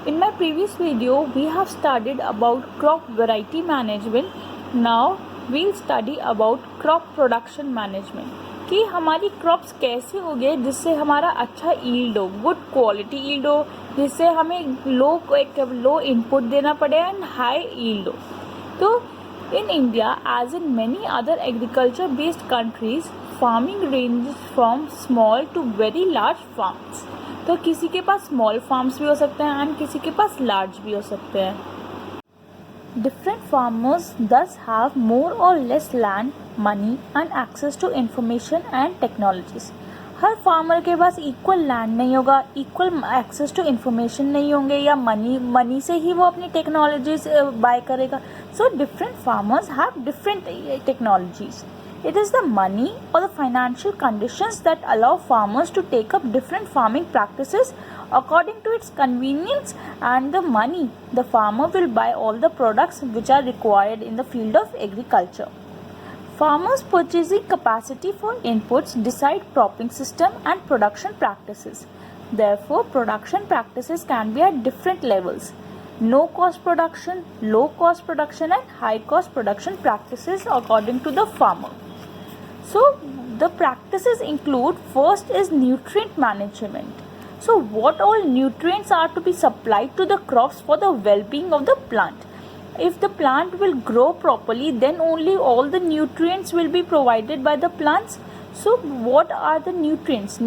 In my previous video, we have studied about crop variety management. Now we'll study about crop production management. कि हमारी crops कैसे हो गए जिससे हमारा अच्छा ईल्ड हो, गुड क्वालिटी ईल्ड हो, जिससे हमें लो इनपुट देना पड़े एंड हाई ईल्ड हो. तो in India, as in many other agriculture based countries, farming ranges from small to very large farms. तो किसी के पास स्मॉल फार्म्स भी हो सकते हैं एंड किसी के पास लार्ज भी हो सकते हैं. Different farmers thus have more or less land, money and access to information and technologies. Her farmer के पास इक्वल लैंड नहीं होगा, इक्वल एक्सेस टू इन्फॉर्मेशन नहीं होंगे या मनी से ही वो अपनी टेक्नोलॉजीज बाय करेगा. So different farmers have different technologies. It is the money or the financial conditions that allow farmers to take up different farming practices according to its convenience, and the money the farmer will buy all the products which are required in the field of agriculture. Farmers' purchasing capacity for inputs decide cropping system and production practices. Therefore, production practices can be at different levels. No cost production, low cost production and high cost production practices according to the farmer. So the practices include, first is nutrient management. So what all nutrients are to be supplied to the crops for the well-being of the plant. If the plant will grow properly, then only all the nutrients will be provided by the plants. So what are the nutrients?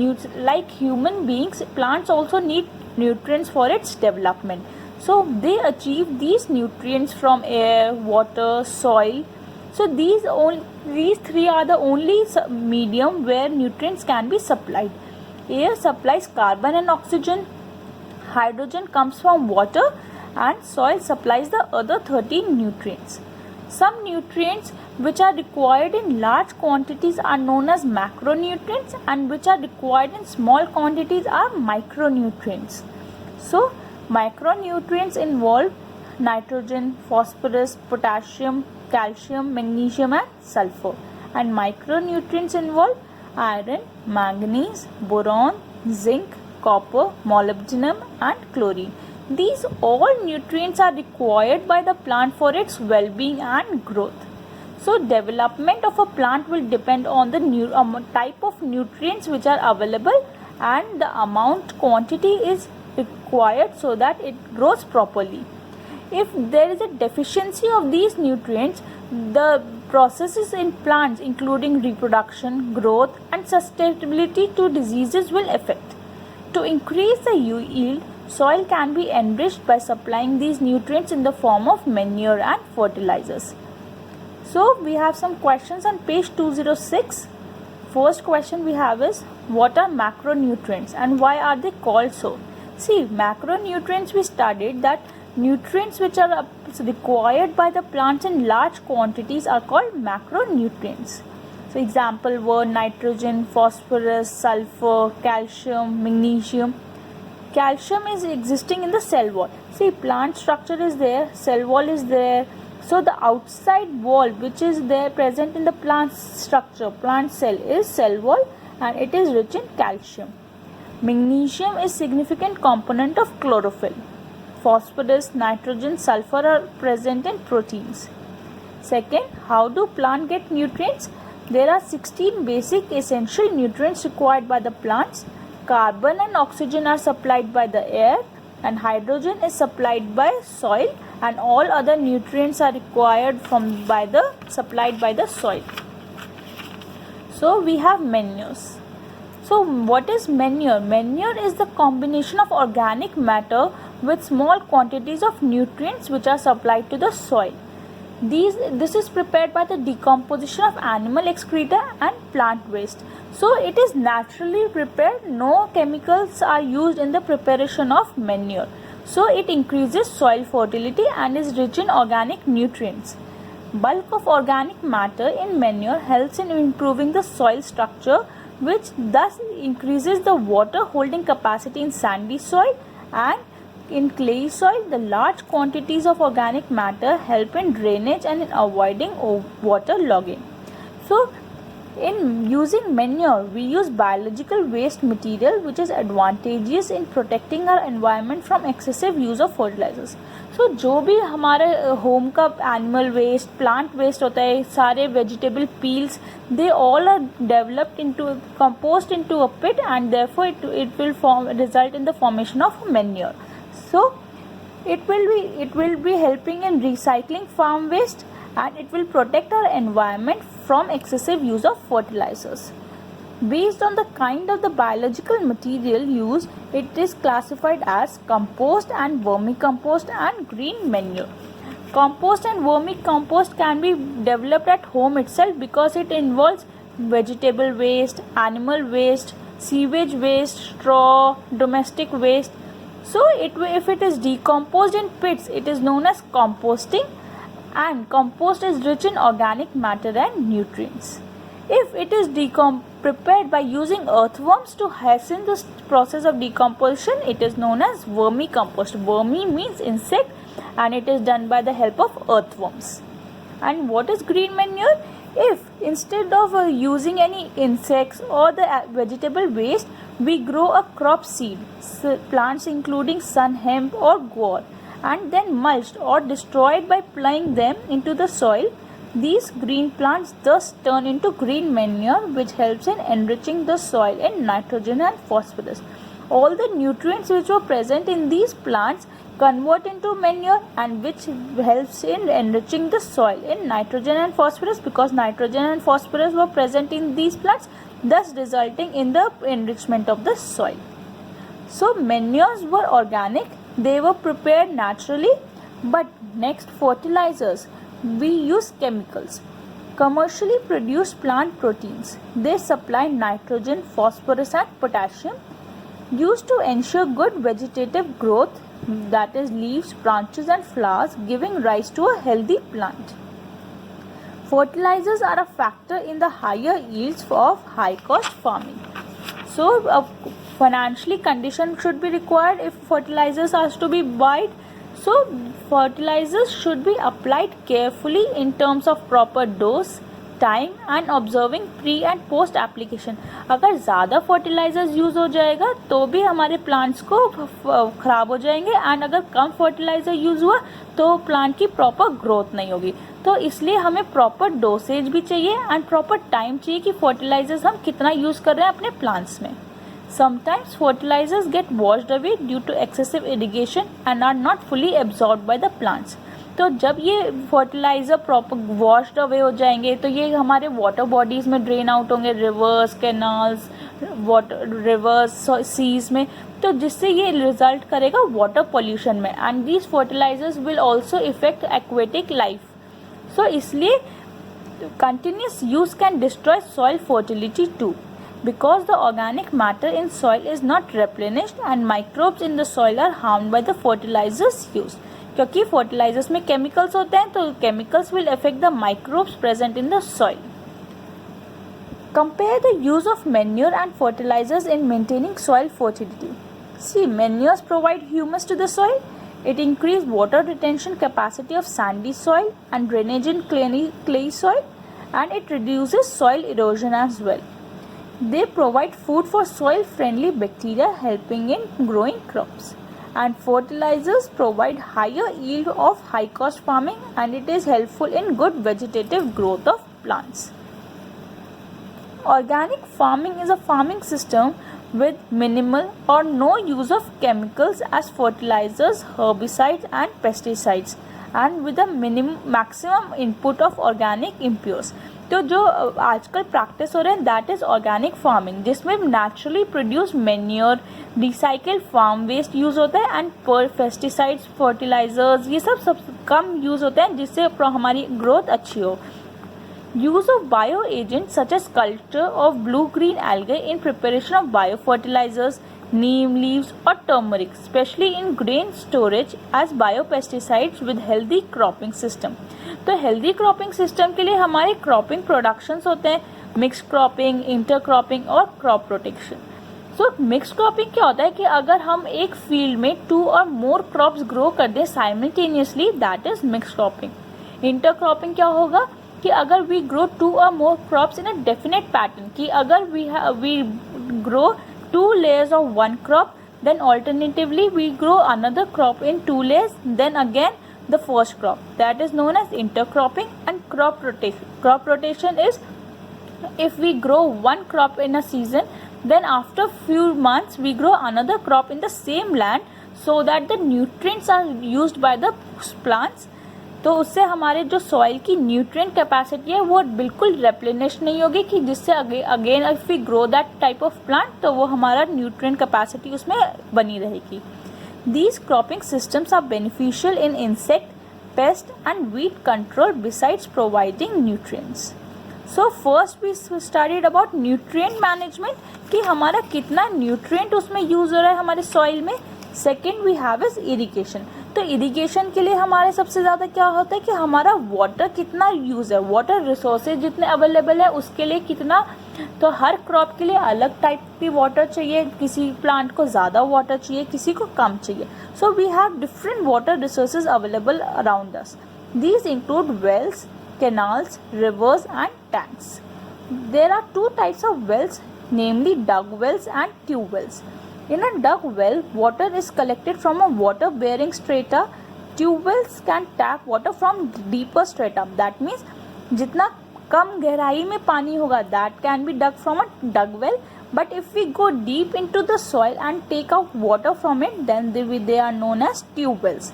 Like human beings, plants also need nutrients for its development. So they achieve these nutrients from air, water, soil. So these three are the only medium where nutrients can be supplied. Air supplies carbon and oxygen, hydrogen comes from water, and soil supplies the other 13 nutrients. Some nutrients which are required in large quantities are known as macronutrients, and which are required in small quantities are micronutrients. So micronutrients involve nitrogen, phosphorus, potassium, calcium, magnesium and sulfur, and micronutrients involve iron, manganese, boron, zinc, copper, molybdenum and chlorine. These all nutrients are required by the plant for its well-being and growth. So development of a plant will depend on the type of nutrients which are available and the amount quantity is required so that it grows properly. If there is a deficiency of these nutrients, the processes in plants including reproduction, growth and susceptibility to diseases will affect. To increase the yield, soil can be enriched by supplying these nutrients in the form of manure and fertilizers. So we have some questions on page 206. First question we have is, what are macronutrients and why are they called so? See, macronutrients, we studied that nutrients which are required by the plants in large quantities are called macronutrients. So example were nitrogen, phosphorus, sulfur, calcium, magnesium. Calcium is existing in the cell wall. See, plant structure is there, cell wall is there. So the outside wall which is there present in the plant structure, plant cell, is cell wall and it is rich in calcium. Magnesium is significant component of chlorophyll. Phosphorus, nitrogen, sulfur are present in proteins. Second, how do plants get nutrients? There are 16 basic essential nutrients required by the plants. Carbon and oxygen are supplied by the air, and hydrogen is supplied by soil, and all other nutrients are required supplied by the soil. So we have manures. So what is manure? Manure is the combination of organic matter with small quantities of nutrients which are supplied to the soil. This is prepared by the decomposition of animal excreta and plant waste. So it is naturally prepared. No chemicals are used in the preparation of manure. So it increases soil fertility and is rich in organic nutrients. Bulk of organic matter in manure helps in improving the soil structure, which thus increases the water holding capacity in sandy soil, and in clay soil the large quantities of organic matter help in drainage and in avoiding water logging. So In using manure, we use biological waste material which is advantageous in protecting our environment from excessive use of fertilizers. So जो भी हमारे home का animal waste, plant waste होता है, सारे vegetable peels, they all are developed into compost into a pit, and therefore it will result in the formation of manure. So it will be helping in recycling farm waste, and it will protect our environment from excessive use of fertilizers. Based on the kind of the biological material used, it is classified as compost and vermicompost and green manure. Compost and vermicompost can be developed at home itself because it involves vegetable waste, animal waste, sewage waste, straw, domestic waste. So if it is decomposed in pits, it is known as composting, and compost is rich in organic matter and nutrients. If it is prepared by using earthworms to hasten the process of decomposition, it is known as vermicompost. Vermi means insect, and it is done by the help of earthworms. And what is green manure? If instead of using any insects or the vegetable waste, we grow a crop seed, plants including sun hemp or guar, and then mulched or destroyed by ploughing them into the soil, these green plants thus turn into green manure, which helps in enriching the soil in nitrogen and phosphorus. All the nutrients which were present in these plants convert into manure, and which helps in enriching the soil in nitrogen and phosphorus, because nitrogen and phosphorus were present in these plants, thus resulting in the enrichment of the soil. So manures were organic, they were prepared naturally. But next, fertilizers. We use chemicals. Commercially produced plant proteins. They supply nitrogen, phosphorus and potassium, used to ensure good vegetative growth, that is leaves, branches and flowers, giving rise to a healthy plant. Fertilizers are a factor in the higher yields of high cost farming. So financially condition should be required if fertilizers are to be bought. So fertilizers should be applied carefully in terms of proper dose, time and observing pre and post application. अगर ज़्यादा fertilizers use हो जाएगा तो भी हमारे plants को ख़राब हो जाएंगे, and अगर कम fertilizer यूज़ हुआ तो plant की proper growth नहीं होगी. तो इसलिए हमें proper dosage भी चाहिए and proper time चाहिए कि fertilizers हम कितना यूज़ कर रहे हैं अपने plants में. Sometimes fertilizers get washed away due to excessive irrigation and are not fully absorbed by the plants. तो जब ये फर्टिलाइज़र प्रॉपर वॉश्ड अवे हो जाएंगे तो ये हमारे वाटर बॉडीज़ में ड्रेन आउट होंगे, rivers, canals, water rivers, seas में, तो जिससे ये रिजल्ट करेगा वाटर पोल्यूशन में, and these fertilisers will also affect aquatic life. So इसलिए continuous use can destroy soil fertility too, because the organic matter in soil is not replenished and microbes in the soil are harmed by the fertilizers used. क्योंकि fertilizers में chemicals होते हैं तो chemicals will affect the microbes present in the soil. Compare the use of manure and fertilizers in maintaining soil fertility. See, manures provide humus to the soil. It increases water retention capacity of sandy soil and drainage in clay soil, and it reduces soil erosion as well. They provide food for soil-friendly bacteria, helping in growing crops. And fertilizers provide higher yield of high-cost farming, and it is helpful in good vegetative growth of plants. Organic farming is a farming system with minimal or no use of chemicals as fertilizers, herbicides, and pesticides, and with a maximum input of organic impures. तो जो आजकल practice हो रहे हैं that is organic farming, जिसमें naturally produce manure, recycled farm waste use होता है, and pesticides, fertilisers, ये सब कम यूज़ होते हैं जिससे हमारी ग्रोथ अच्छी हो. Use of bio agent such as culture of blue green algae in preparation of bio fertilisers, neem leaves or turmeric, especially in grain storage as biopesticides with healthy cropping system. तो healthy cropping system के लिए हमारे cropping productions होते हैं mixed cropping, intercropping और crop protection. So mixed cropping क्या होता है कि अगर हम एक field में 2 or more crops grow कर दें simultaneously, that is mixed cropping. Intercropping क्या होगा कि अगर we grow 2 or more crops in a definite pattern, कि अगर we grow 2 layers of one crop, then alternatively we grow another crop in 2 layers, then again the first crop. That is known as intercropping. And crop rotation. Crop rotation is if we grow one crop in a season, then after few months we grow another crop in the same land, so that the nutrients are used by the plants. तो उससे हमारे जो soil की nutrient capacity है वो बिल्कुल रेप्लेनिश नहीं होगी, कि जिससे again if we grow that type of plant तो वो हमारा न्यूट्रिएंट कैपेसिटी उसमें बनी रहेगी. These cropping systems are beneficial in insect, pest and weed control besides providing nutrients. So first we studied about nutrient management, कि हमारा कितना nutrient उसमें यूज हो रहा है हमारे सॉइल में. Second we have is irrigation. तो इरिगेशन के लिए हमारे सबसे ज़्यादा क्या होता है कि हमारा वाटर कितना यूज़ है, वाटर रिसोर्सेज जितने अवेलेबल है उसके लिए कितना. तो हर क्रॉप के लिए अलग टाइप की वाटर चाहिए, किसी प्लांट को ज़्यादा वाटर चाहिए, किसी को कम चाहिए. So we have different water resources available around us. These include wells, canals, rivers and tanks. There are 2 types of wells, namely dug wells and tube wells. In a dug well, water is collected from a water-bearing strata. Tube wells can tap water from deeper strata. That means जितना कम गहराई में पानी होगा, that can be dug from a dug well. But if we go deep into the soil and take out water from it, then they are known as tube wells.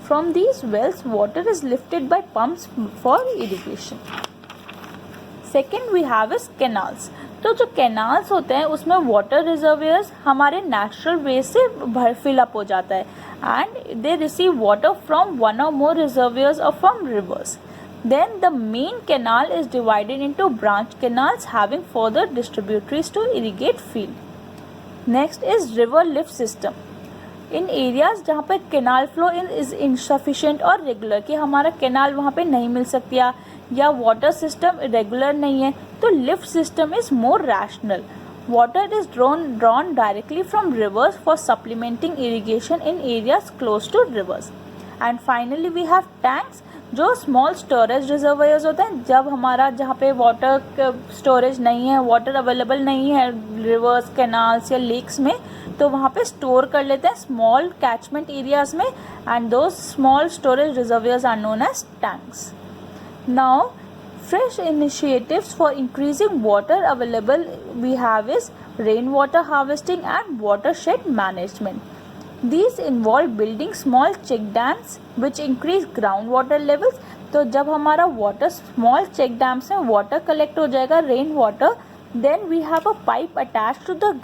From these wells, water is lifted by pumps for irrigation. Second we have is canals. तो जो canals होते हैं उसमें water रिजर्वियर्स हमारे natural way से fill up हो जाता है, and they receive water from one or more reservoirs or from rivers. Then the main canal is divided into branch canals having further distributaries to irrigate field. Next is river lift system. In areas जहाँ पे canal flow is insufficient or regular, कि हमारा canal वहाँ पे नहीं मिल सकती या water system regular नहीं है, तो lift system is more rational. Water is drawn directly from rivers for supplementing irrigation in areas close to rivers. And finally we have tanks, जो स्मॉल स्टोरेज रिजर्वायर्स होते हैं. जब हमारा जहाँ पे वाटर स्टोरेज नहीं है, वाटर अवेलेबल नहीं है रिवर्स, कैनाल्स या लेक्स में, तो वहाँ पे स्टोर कर लेते हैं स्मॉल कैचमेंट एरियाज में, एंड दो small storage reservoirs are known as tanks. Now, fresh initiatives for increasing water available we have is rainwater harvesting and watershed management. These involve building small check dams which increase groundwater levels. तो जब हमारा water small check dams में water collect हो जाएगा rain water, then we have a pipe attached to the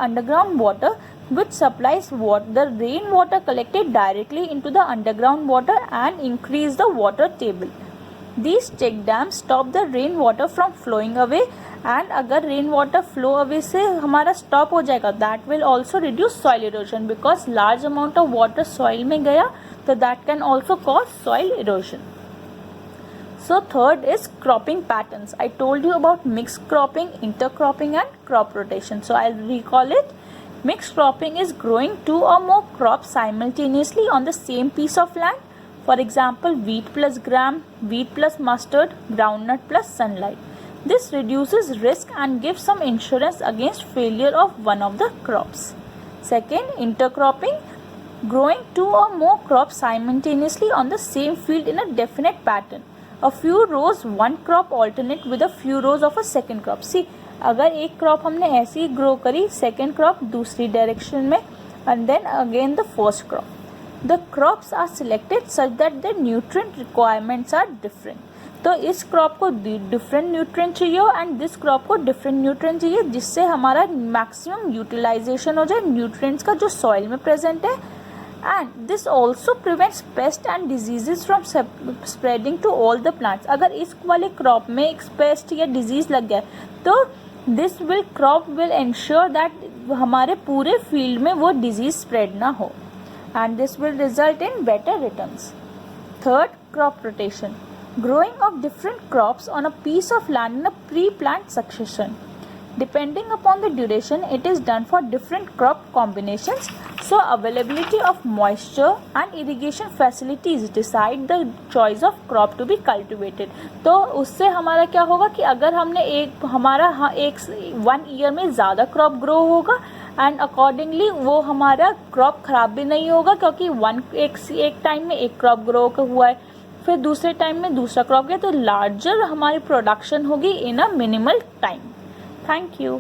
underground water which supplies the rain water collected directly into the underground water and increase the water table. These check dams stop the rain water from flowing away, and अगर rain water flow away से हमारा stop हो जाएगा, that will also reduce soil erosion, because large amount of water soil में गया तो that can also cause soil erosion. So third is cropping patterns. I told you about mixed cropping, intercropping and crop rotation. So I'll recall it. Mixed cropping is growing 2 or more crops simultaneously on the same piece of land. For example, wheat plus gram, wheat plus mustard, groundnut plus sunlight. This reduces risk and gives some insurance against failure of one of the crops. Second, intercropping, growing 2 or more crops simultaneously on the same field in a definite pattern. A few rows, one crop alternate with a few rows of a second crop. See, अगर एक crop हमने ऐसे ही grow करी, second crop दूसरी direction में, and then again the first crop. The crops are selected such that the nutrient requirements are different. तो इस crop को डिफरेंट न्यूट्रिएंट चाहिए एंड दिस क्रॉप को डिफरेंट न्यूट्रिएंट चाहिए, जिससे हमारा मैक्सिमम यूटिलाइजेशन हो जाए न्यूट्रिएंट्स का जो सॉइल में प्रेजेंट है. And this also prevents pest and diseases from spreading to all the plants. अगर इस वाले क्रॉप में एक पेस्ट या डिजीज लग गया तो this crop will ensure that हमारे पूरे फील्ड में वो डिजीज स्प्रेड ना हो, and this will result in better returns. Third, crop rotation. Growing of different crops on a piece of land in a pre-plant succession. Depending upon the duration, it is done for different crop combinations. So availability of moisture and irrigation facilities decide the choice of crop to be cultivated. तो उससे हमारा क्या होगा कि अगर हमने एक 1 year में ज़्यादा क्रॉप ग्रो होगा एंड अकॉर्डिंगली वो हमारा क्रॉप ख़राब भी नहीं होगा, क्योंकि एक टाइम में एक क्रॉप ग्रो हुआ है, फिर दूसरे टाइम में दूसरा क्रॉप गया, तो लार्जर हमारी प्रोडक्शन होगी in a minimal time. Thank you.